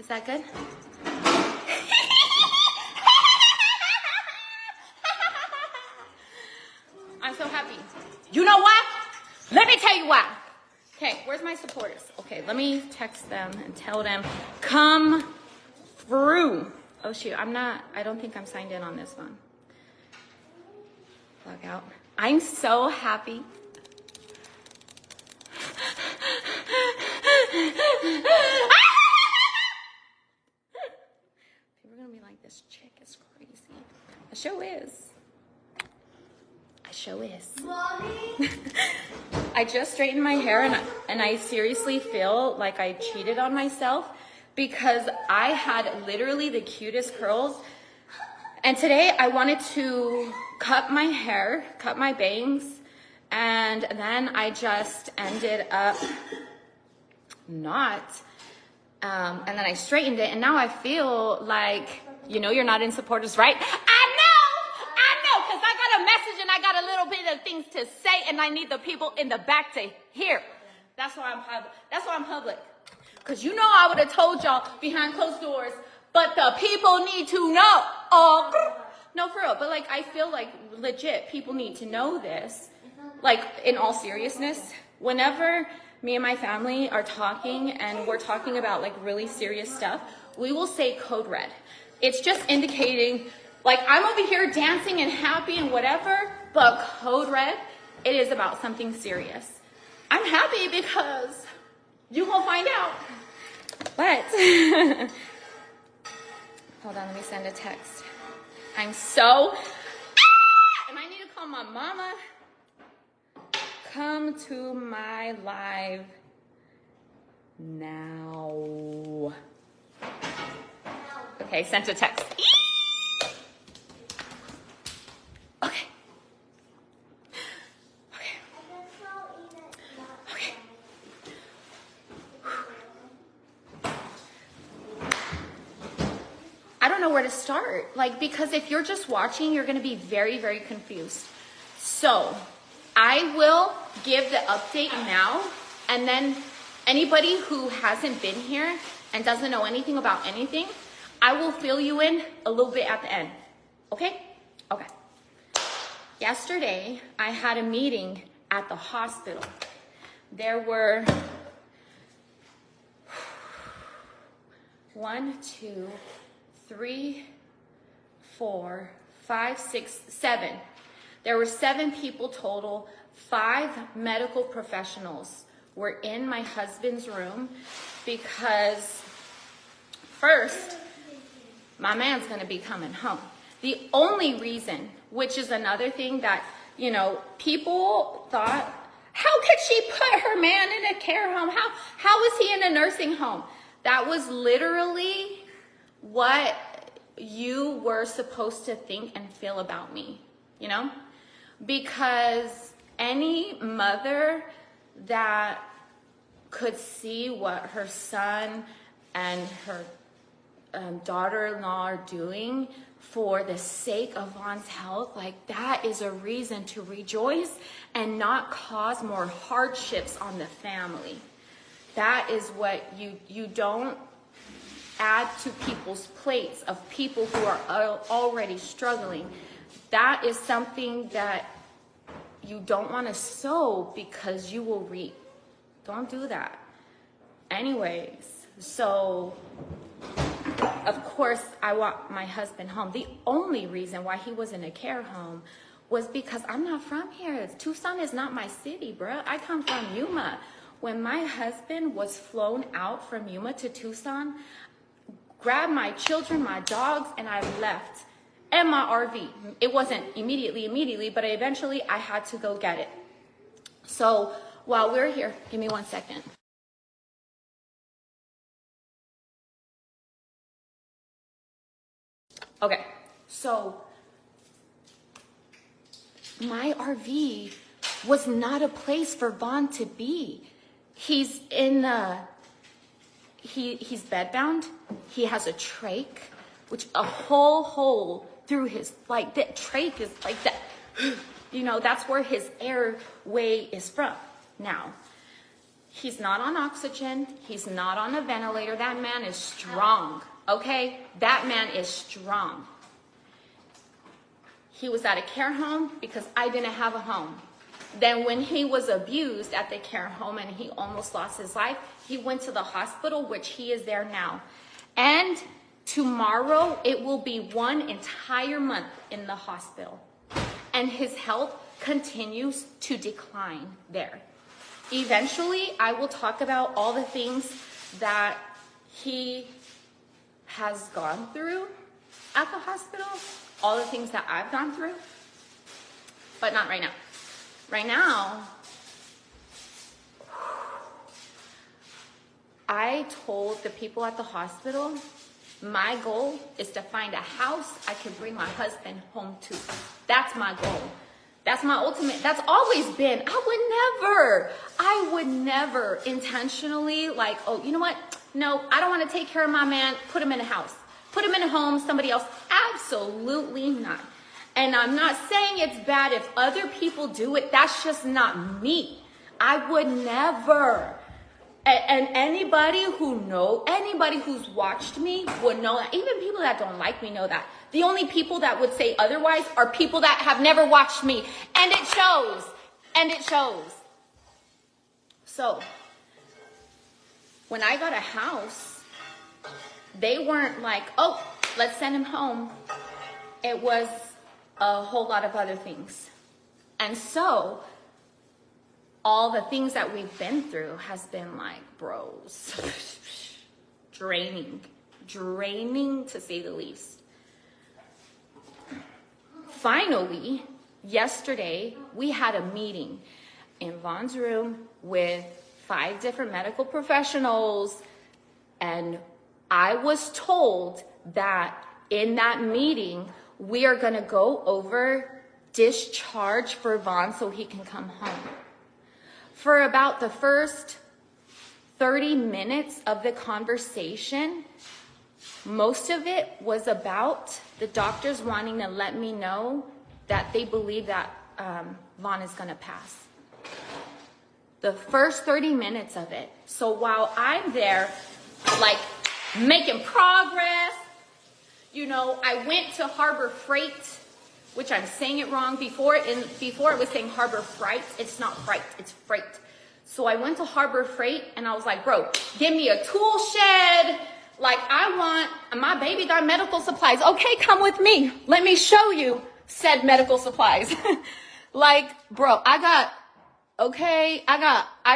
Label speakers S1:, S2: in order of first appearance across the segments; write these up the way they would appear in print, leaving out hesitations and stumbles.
S1: Is that good? I'm so happy. You know what? Let me tell you why. Okay, where's my supporters? Okay, let me text them and tell them, come through. Oh shoot, I don't think I'm signed in on this one. Log out. I'm so happy. People are gonna be like, this chick is crazy. I sure is. I sure is.
S2: Mommy?
S1: I just straightened my hair and I seriously feel like I cheated on myself because I had literally the cutest curls. And today I wanted to cut my hair, cut my bangs, and then I just ended up not. And then I straightened it, and now I feel like, you're not in supporters, right? I know, because I got a message and I got a little bit of things to say, and I need the people in the back to hear. That's why I'm public. That's why I'm public. Because I would have told y'all behind closed doors, but the people need to know. Oh, no, for real. But I feel like legit people need to know this. In all seriousness, whenever me and my family are talking and we're talking about really serious stuff, we will say code red. It's just indicating I'm over here dancing and happy and whatever, but code red, it is about something serious. I'm happy because you will find out. But hold on, let me send a text. I'm so and I need to call my mama. Come to my live now. Okay, sent a text. Okay. I don't know where to start. Because if you're just watching, you're going to be very, very confused. So I will give the update now, and then anybody who hasn't been here and doesn't know anything about anything, I will fill you in a little bit at the end. Okay? Okay. Yesterday, I had a meeting at the hospital. There were 1, 2, 3, 4, 5, 6, 7. There were 7 people total. 5 medical professionals were in my husband's room because first, my man's gonna be coming home. The only reason, which is another thing that, people thought, how could she put her man in a care home? How is he in a nursing home? That was literally what you were supposed to think and feel about me, because any mother that could see what her son and her daughter-in-law are doing for the sake of Von's health, that is a reason to rejoice and not cause more hardships on the family. That is what you don't add to people's plates of people who are already struggling. That is something that you don't want to sow because you will reap. Don't do that. Anyways, so of course I want my husband home. The only reason why he was in a care home was because I'm not from here. Tucson is not my city, bruh. I come from Yuma. When my husband was flown out from Yuma to Tucson, grabbed my children, my dogs, and I left. And my RV. It wasn't immediately, but eventually I had to go get it. So while we're here, give me 1 second. Okay, so my RV was not a place for Vaughn to be. He's in he's bedbound. He has a trach, which a whole hole through his, the trach is like that. That's where his airway is from. Now, He's not on oxygen. He's not on a ventilator. That man is strong, okay? That man is strong. He was at a care home because I didn't have a home. Then when he was abused at the care home and he almost lost his life, he went to the hospital, which he is there now. And tomorrow, it will be 1 entire month in the hospital. And his health continues to decline there. Eventually, I will talk about all the things that he has gone through at the hospital, all the things that I've gone through, but not right now. Right now, I told the people at the hospital, my goal is to find a house I can bring my husband home to. That's my goal. That's my ultimate, that's always been, I would never intentionally like, oh, you know what? No, I don't want to take care of my man, put him in a house, put him in a home, somebody else. Absolutely not. And I'm not saying it's bad if other people do it. That's just not me. I would never. And anybody who's watched me would know that. Even people that don't like me know that. The only people that would say otherwise are people that have never watched me. And it shows. And it shows. So, when I got a house, they weren't like, oh, let's send him home. It was a whole lot of other things. And so, all the things that we've been through has been like, bros, draining to say the least. Finally, yesterday, we had a meeting in Vaughn's room with 5 different medical professionals, and I was told that in that meeting, we are gonna go over discharge for Vaughn so he can come home. For about the first 30 minutes of the conversation, most of it was about the doctors wanting to let me know that they believe that Vaughn is gonna pass. The first 30 minutes of it. So while I'm there, like making progress, you know, I went to Harbor Freight, which I'm saying it wrong. Before it was saying Harbor Freight. It's not freight, it's freight. So I went to Harbor Freight and I was like, bro, give me a tool shed. Like, I want, my baby got medical supplies. Okay, come with me. Let me show you said medical supplies. Like, bro, I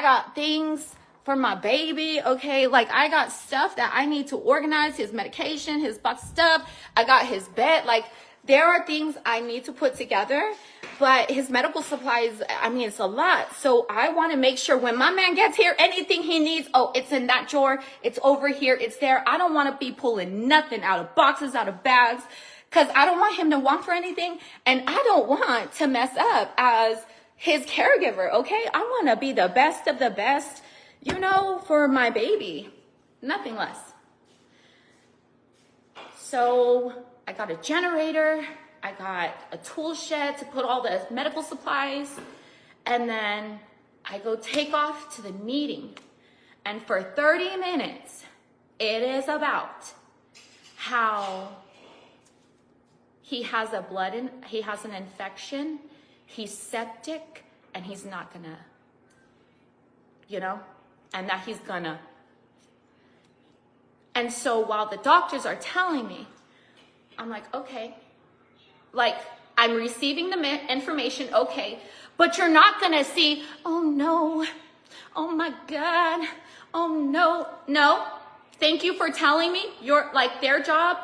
S1: got things for my baby, okay? Like, I got stuff that I need to organize, his medication, his box stuff. I got his bed. Like, there are things I need to put together, but his medical supplies, I mean, it's a lot. So I want to make sure when my man gets here, anything he needs, oh, it's in that drawer, it's over here, it's there. I don't want to be pulling nothing out of boxes, out of bags, because I don't want him to want for anything, and I don't want to mess up as his caregiver, okay? I want to be the best of the best, you know, for my baby. Nothing less. So I got a generator, I got a tool shed to put all the medical supplies, and then I go take off to the meeting. And for 30 minutes, it is about how he has an infection, he's septic, and he's not gonna, you know, and that he's gonna. And so while the doctors are telling me, I'm like, okay, like, I'm receiving the information, okay, but you're not gonna see, oh no, oh my God, oh no, no. Thank you for telling me. Their job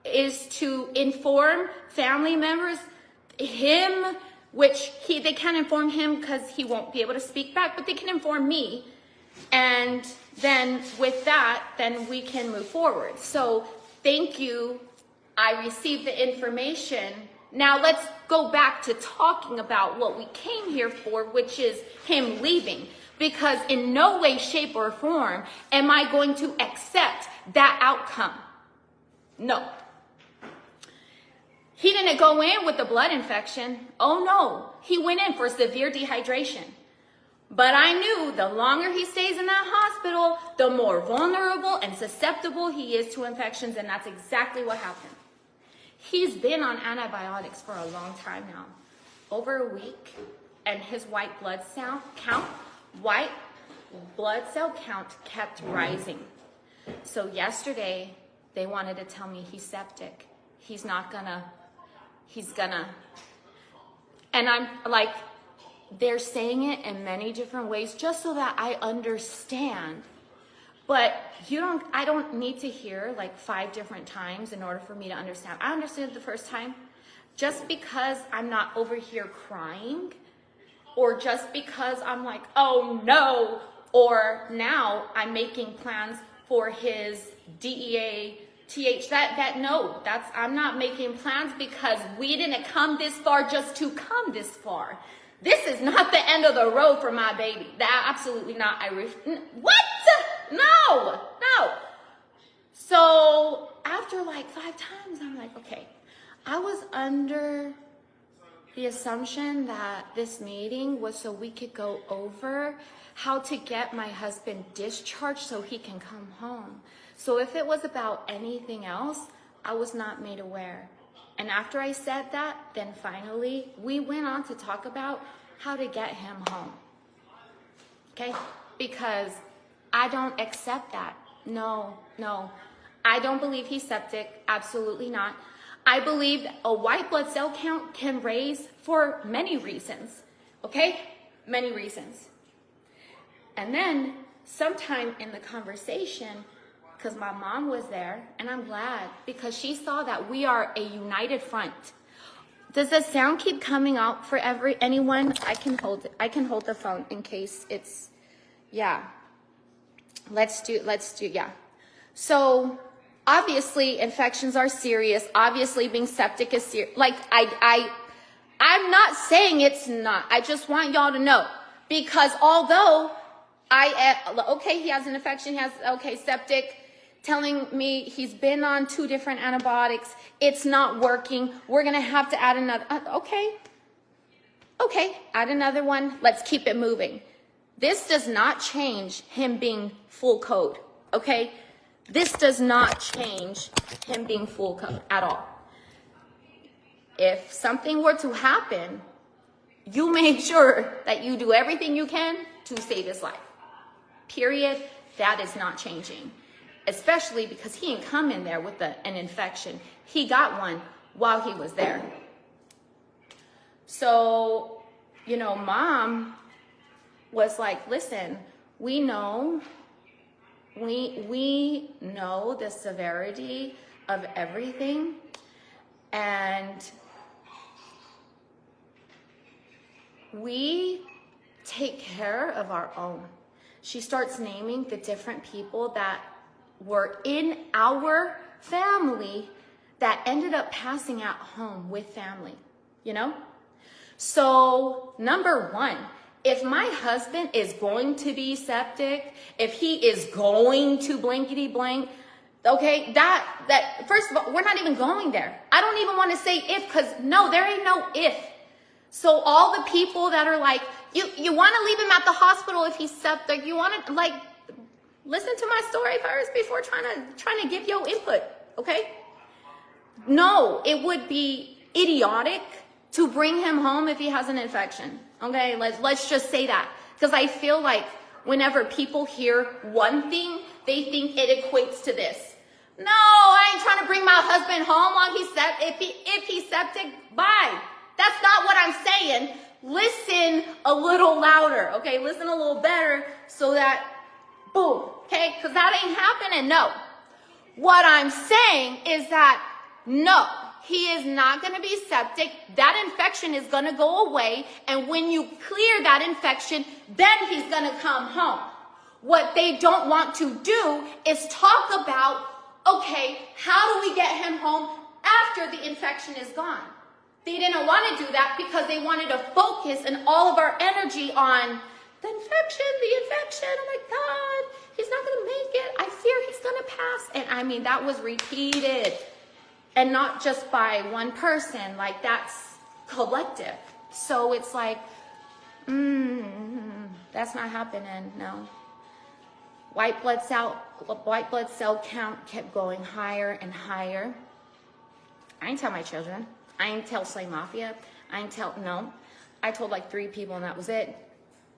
S1: is to inform family members, him, which they can't inform him because he won't be able to speak back, but they can inform me. And then with that, then we can move forward. So thank you. I received the information. Now let's go back to talking about what we came here for, which is him leaving. Because in no way, shape, or form am I going to accept that outcome. No. He didn't go in with a blood infection. Oh no. He went in for severe dehydration. But I knew the longer he stays in that hospital, the more vulnerable and susceptible he is to infections, and that's exactly what happened. He's been on antibiotics for a long time now, over a week, and his white blood cell count kept rising. So yesterday, they wanted to tell me he's septic. He's gonna. And I'm like, they're saying it in many different ways just so that I understand. But I don't need to hear like 5 different times in order for me to understand. I understood the first time. Just because I'm not over here crying, or just because I'm like, oh no, or now I'm making plans for his DEA, I'm not making plans because we didn't come this far just to come this far. This is not the end of the road for my baby. That absolutely not. What? No. So after like 5 times, I'm like, okay, I was under the assumption that this meeting was so we could go over how to get my husband discharged so he can come home. So if it was about anything else, I was not made aware. And after I said that, then finally we went on to talk about how to get him home. Okay? Because I don't accept that. No. I don't believe he's septic. Absolutely not. I believe a white blood cell count can raise for many reasons. Okay? Many reasons. And then sometime in the conversation, because my mom was there, and I'm glad, because she saw that we are a united front. Does the sound keep coming out for anyone? I can hold the phone in case it's, yeah. Let's do, yeah. So obviously infections are serious. Obviously being septic is serious. Like I'm not saying it's not. I just want y'all to know, because although he has an infection, septic, telling me he's been on 2 different antibiotics, it's not working, we're gonna have to add another, okay, add another one, let's keep it moving. This does not change him being full code, okay? This does not change him being full code at all. If something were to happen, you make sure that you do everything you can to save his life. Period. That is not changing. Especially because he didn't come in there with an infection. He got one while he was there. So, mom was like, listen, we know the severity of everything, and we take care of our own. She starts naming the different people that were in our family that ended up passing at home with family, So, number 1, if my husband is going to be septic, if he is going to blankety blank, okay, that first of all, we're not even going there. I don't even want to say if, because no, there ain't no if. So all the people that are like, you want to leave him at the hospital if he's septic, you want to listen to my story first before trying to give your input, okay? No, it would be idiotic to bring him home if he has an infection. Okay, let's just say that. Because I feel like whenever people hear one thing, they think it equates to this. No, I ain't trying to bring my husband home while he's septic. If he's septic, bye. That's not what I'm saying. Listen a little louder, okay? Listen a little better so that, boom, okay? Because that ain't happening, no. What I'm saying is that, no. He is not going to be septic. That infection is going to go away. And when you clear that infection, then he's going to come home. What they don't want to do is talk about, okay, how do we get him home after the infection is gone? They didn't want to do that because they wanted to focus and all of our energy on the infection. Oh my God, he's not going to make it. I fear he's going to pass. And I mean, that was repeated. And not just by one person, that's collective. So it's like, that That's not happening, no. White blood cell count kept going higher and higher. I ain't tell my children. I ain't tell Slay Mafia. No. I told like 3 people and that was it.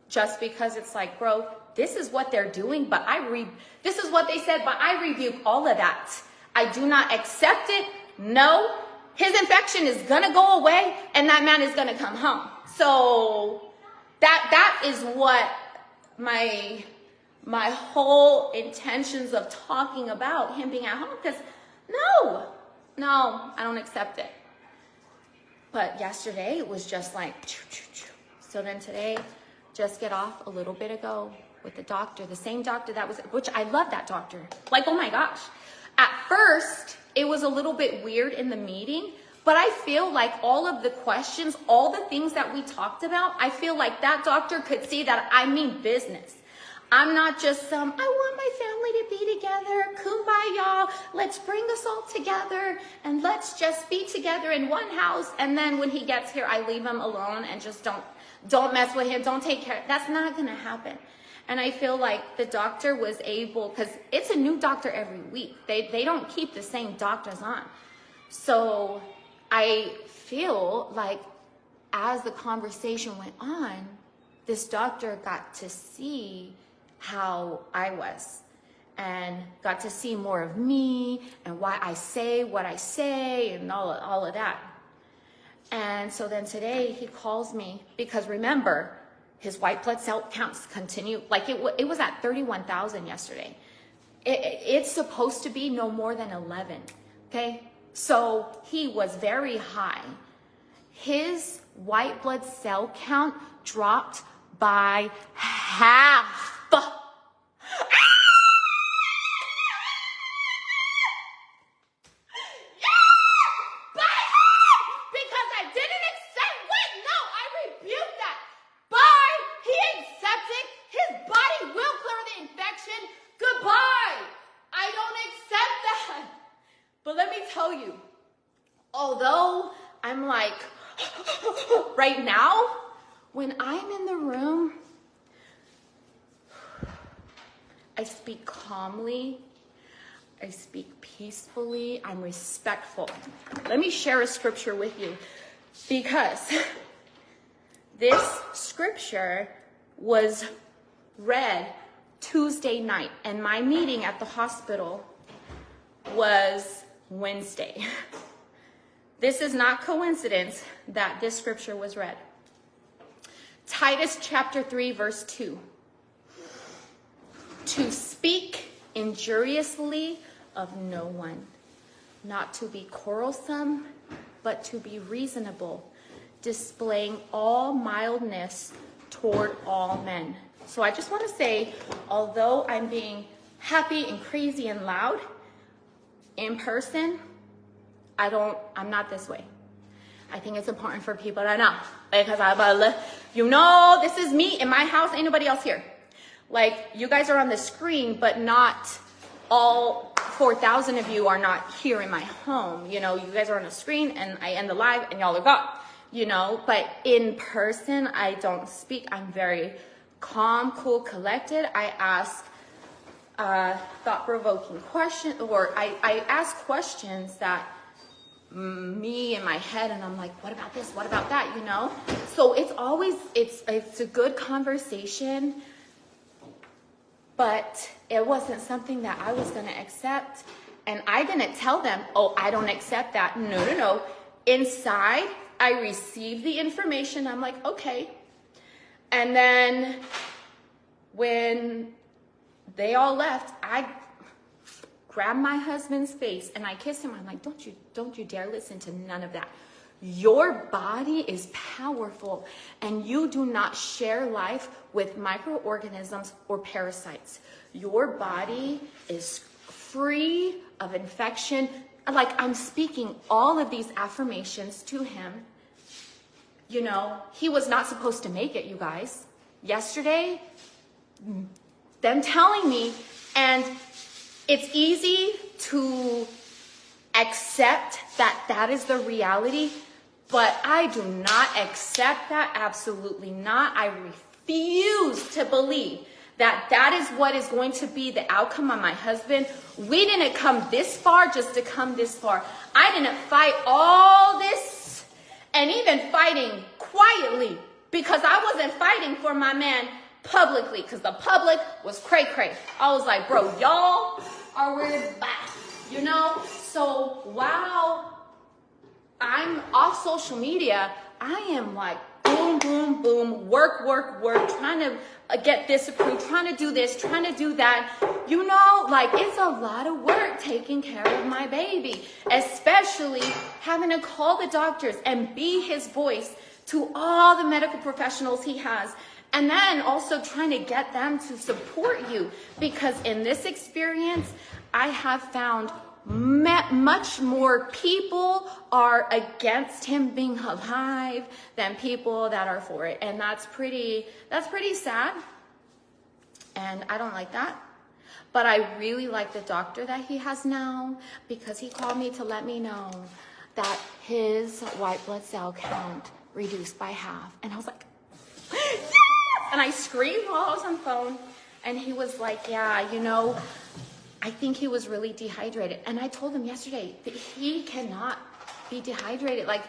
S1: Just because it's like, bro, this is what they're doing, but this is what they said, but I rebuke all of that. I do not accept it. No. His infection is gonna go away and that man is gonna come home. So that is what my whole intentions of talking about him being at home, because no, I don't accept it. But yesterday it was just like, so then today, just get off a little bit ago with the doctor, the same doctor that was, which I love that doctor. Like, oh my gosh. At first, it was a little bit weird in the meeting, but I feel like all of the questions, all the things that we talked about, I feel like that doctor could see that I mean business. I'm not just I want my family to be together, kumbaya, let's bring us all together, and let's just be together in one house, and then when he gets here, I leave him alone and just don't mess with him, don't take care. That's not gonna happen. And I feel like the doctor was able, because it's a new doctor every week. They don't keep the same doctors on. So I feel like as the conversation went on, this doctor got to see how I was and got to see more of me and why I say what I say and all of that. And so then today he calls me because remember, his white blood cell counts continue. Like it was at 31,000 yesterday. It's supposed to be no more than 11, okay? So he was very high. His white blood cell count dropped by half. Because I didn't accept what? No, I rebuked that. He accepted. His body will clear the infection. Goodbye. I don't accept that. But let me tell you, although I'm like, right now, when I'm in the room, I speak calmly, I speak peacefully, I'm respectful. Let me share a scripture with you because this scripture was read Tuesday night and my meeting at the hospital was Wednesday. This is not coincidence that this scripture was read. Titus chapter 3 verse 2. To speak injuriously of no one, not to be quarrelsome, but to be reasonable, displaying all mildness toward all men. So I just want to say, although I'm being happy and crazy and loud, in person, I'm not this way. I think it's important for people to know, because this is me in my house, ain't nobody else here. Like, you guys are on the screen, but not all 4,000 of you are not here in my home. You know, you guys are on the screen and I end the live and y'all are gone, you know, but in person, I don't speak. I'm very calm, cool, collected. I ask thought-provoking questions, or I ask questions that me in my head, and I'm like, what about this? What about that? You know? So it's a good conversation, but it wasn't something that I was going to accept. And I didn't tell them, oh, I don't accept that. No. Inside, I received the information. I'm like, okay. And then when they all left, I grabbed my husband's face and I kissed him. I'm like, don't you dare listen to none of that. Your body is powerful and you do not share life with microorganisms or parasites. Your body is free of infection. Like, I'm speaking all of these affirmations to him. You know, he was not supposed to make it, you guys. Yesterday, them telling me, and it's easy to accept that that is the reality, but I do not accept that. Absolutely not. I refuse to believe that that is what is going to be the outcome on my husband. We didn't come this far just to come this far. I didn't fight all this and even fighting quietly because I wasn't fighting for my man publicly because the public was cray-cray. I was like, bro, y'all are with back, you know? So while I'm off social media, I am like, boom, boom, boom, work, trying to get this approved, trying to do this, trying to do that. You know, like it's a lot of work taking care of my baby, especially having to call the doctors and be his voice to all the medical professionals he has. And then also trying to get them to support you, because in this experience, I have found much more people are against him being alive than people that are for it. And that's pretty sad. And I don't like that. But I really like the doctor that he has now, because he called me to let me know that his white blood cell count reduced by half. And I was like, yes! And I screamed while I was on the phone. And he was like, yeah, you know, I think he was really dehydrated. And I told him yesterday that he cannot be dehydrated. Like,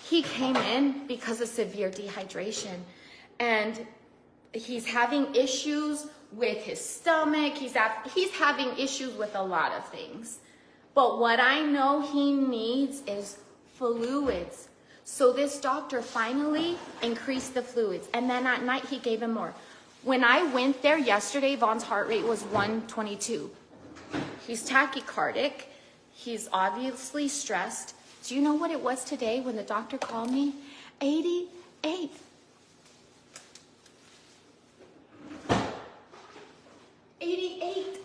S1: he came in because of severe dehydration. And he's having issues with his stomach. He's having issues with a lot of things. But what I know he needs is fluids. So this doctor finally increased the fluids. And then at night, he gave him more. When I went there yesterday, Vaughn's heart rate was 122. He's tachycardic. He's obviously stressed. Do you know what it was today when the doctor called me? 88. 88.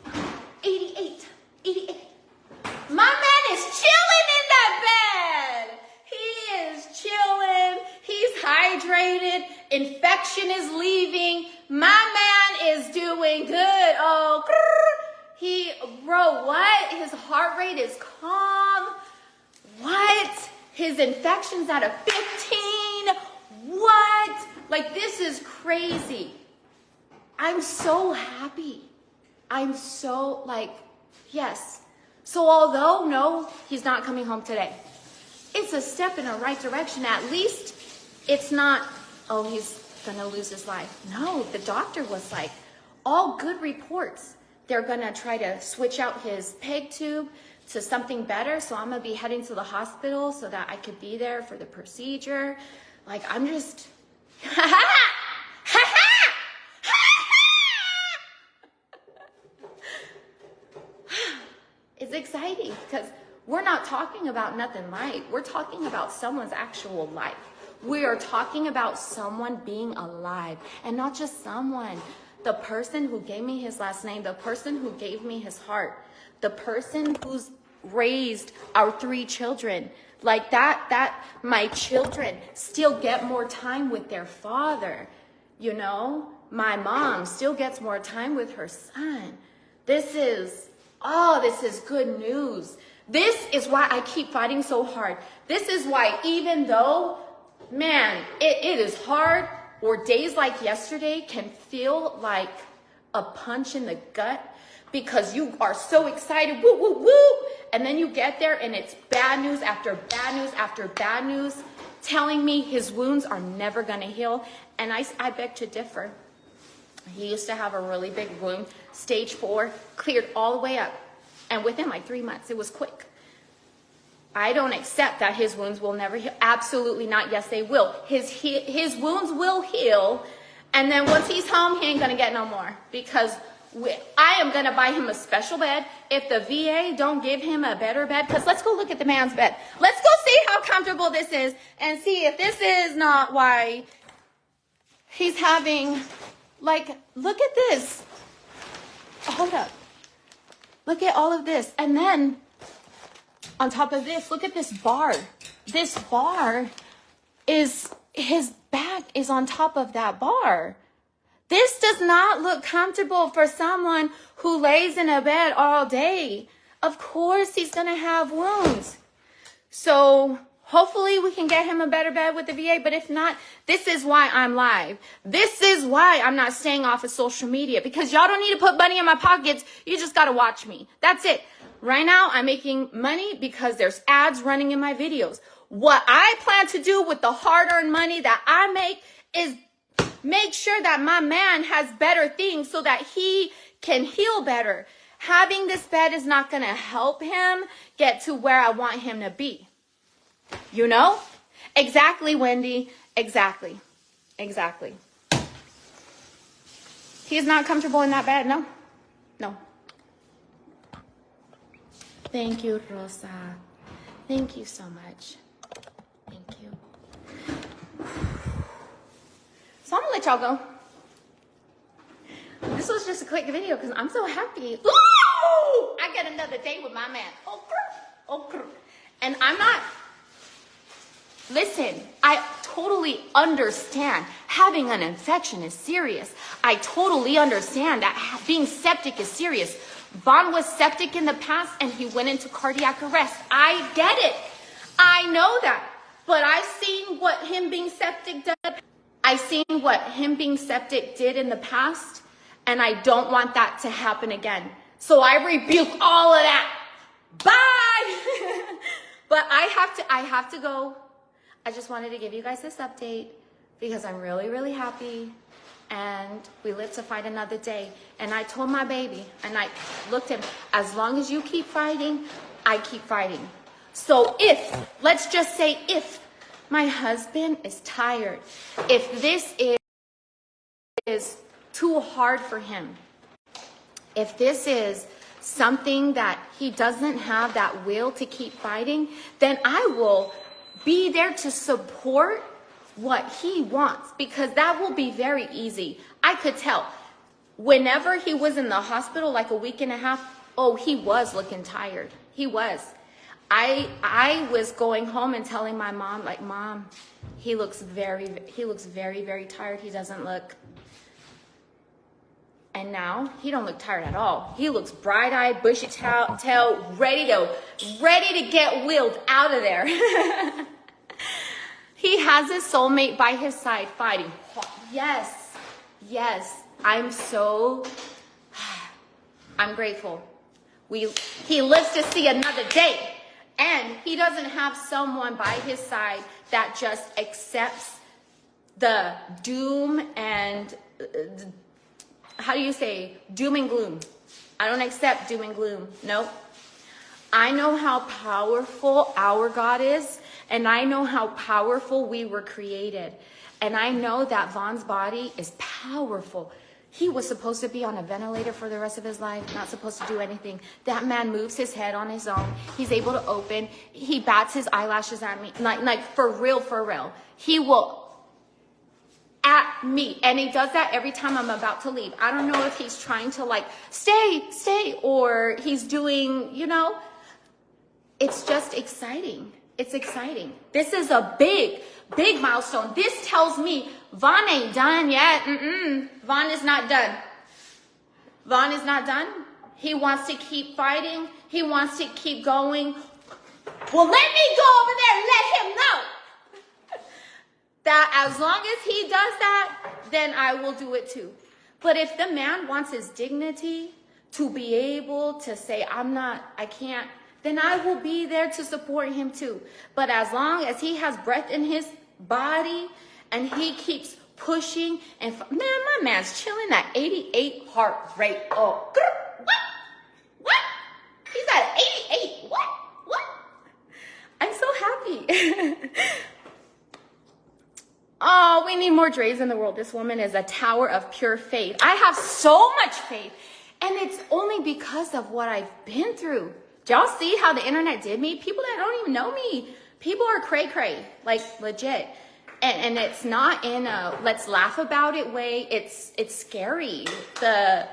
S1: My man is chilling in that bed. He is chilling. He's hydrated. Infection is leaving. My man is doing good. Oh, bro, what? His heart rate is calm. What? His infection's at a 15. What? Like, this is crazy. I'm so happy. I'm so, like, yes. So although, no, he's not coming home today, it's a step in the right direction. At least it's not, oh, he's going to lose his life. No, the doctor was like, all good reports. They're going to try to switch out his peg tube to something better. So I'm going to be heading to the hospital so that I could be there for the procedure. Like, I'm just, it's exciting because we're not talking about nothing light. We're talking about someone's actual life. We are talking about someone being alive, and not just someone. The person who gave me his last name, the person who gave me his heart, the person who's raised our 3 children. Like that my children still get more time with their father. You know, my mom still gets more time with her son. This is good news. This is why I keep fighting so hard. This is why, even though, man, it is hard, or days like yesterday can feel like a punch in the gut because you are so excited, woo, woo, woo, and then you get there and it's bad news after bad news after bad news telling me his wounds are never going to heal. And I beg to differ. He used to have a really big wound, stage 4, cleared all the way up. And within like 3 months, it was quick. I don't accept that his wounds will never heal. Absolutely not. Yes, they will. His wounds will heal. And then once he's home, he ain't going to get no more. Because I am going to buy him a special bed. If the VA don't give him a better bed, because let's go look at the man's bed. Let's go see how comfortable this is and see if this is not why he's having, like, look at this. Hold up. Look at all of this. And then on top of this, look at this bar. This bar is, his back is on top of that bar. This does not look comfortable for someone who lays in a bed all day. Of course, he's going to have wounds. So Hopefully we can get him a better bed with the VA, but if not, this is why I'm live. This is why I'm not staying off of social media, because y'all don't need to put money in my pockets. You just got to watch me. That's it. Right now, I'm making money because there's ads running in my videos. What I plan to do with the hard-earned money that I make is make sure that my man has better things so that he can heal better. Having this bed is not going to help him get to where I want him to be. You know? Exactly, Wendy. Exactly. Exactly. He's not comfortable in that bed. No. No. Thank you, Rosa. Thank you so much. Thank you. So I'm going to let y'all go. This was just a quick video because I'm so happy. Ooh! I get another day with my man. Okay. And I'm not... Listen, I totally understand having an infection is serious. I totally understand that being septic is serious. Vaughn was septic in the past and he went into cardiac arrest. I get it. I know that. But I've seen what him being septic did. I've seen what him being septic did in the past, and I don't want that to happen again. So I rebuke all of that. Bye. But I have to go. I just wanted to give you guys this update because I'm really, really happy. And we live to fight another day. And I told my baby, and I looked at him, as long as you keep fighting, I keep fighting. So let's just say if my husband is tired, if this is too hard for him, if this is something that he doesn't have that will to keep fighting, then I will be there to support what he wants, because that will be very easy. I could tell whenever he was in the hospital, like a week and a half, oh, he was looking tired. He was. I was going home and telling my mom, like, Mom, he looks very, very tired. He doesn't look. And now he don't look tired at all. He looks bright-eyed, bushy tail, ready to get wheeled out of there. He has his soulmate by his side fighting. Yes. I'm grateful. He lives to see another day. And he doesn't have someone by his side that just accepts the doom and, how do you say, doom and gloom. I don't accept doom and gloom. Nope. I know how powerful our God is, and I know how powerful we were created. And I know that Vaughn's body is powerful. He was supposed to be on a ventilator for the rest of his life, not supposed to do anything. That man moves his head on his own. He's able to open. He bats his eyelashes at me. Like for real. He will at me. And he does that every time I'm about to leave. I don't know if he's trying to like, stay, or he's doing, it's just exciting. It's exciting. This is a big milestone. This tells me Vaughn ain't done yet. Vaughn is not done. Vaughn is not done. He wants to keep fighting. He wants to keep going. Well, let me go over there and let him know that as long as he does that, then I will do it too. But if the man wants his dignity to be able to say, I can't, then I will be there to support him too. But as long as he has breath in his body and he keeps pushing, and man, my man's chilling at 88 heart rate. Oh, what? He's at 88. What? I'm so happy. Oh, we need more Dre's in the world. This woman is a tower of pure faith. I have so much faith, and it's only because of what I've been through. Do y'all see how the internet did me? People that don't even know me. People are cray-cray, like legit. And it's not in a let's laugh about it way. It's scary. The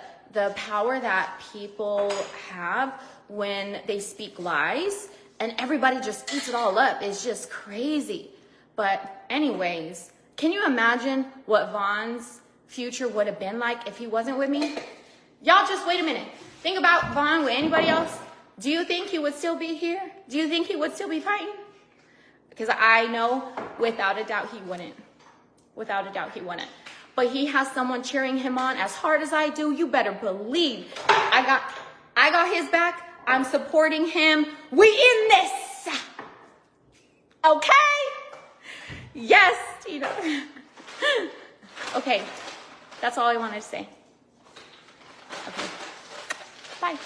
S1: power that people have when they speak lies and everybody just eats it all up is just crazy. But anyways, can you imagine what Vaughn's future would have been like if he wasn't with me? Y'all just wait a minute. Think about Vaughn with anybody else. Do you think he would still be here? Do you think he would still be fighting? Because I know without a doubt he wouldn't. Without a doubt he wouldn't. But he has someone cheering him on as hard as I do. You better believe I got his back. I'm supporting him. We in this. Okay? Yes, Tina. Okay. That's all I wanted to say. Okay. Bye.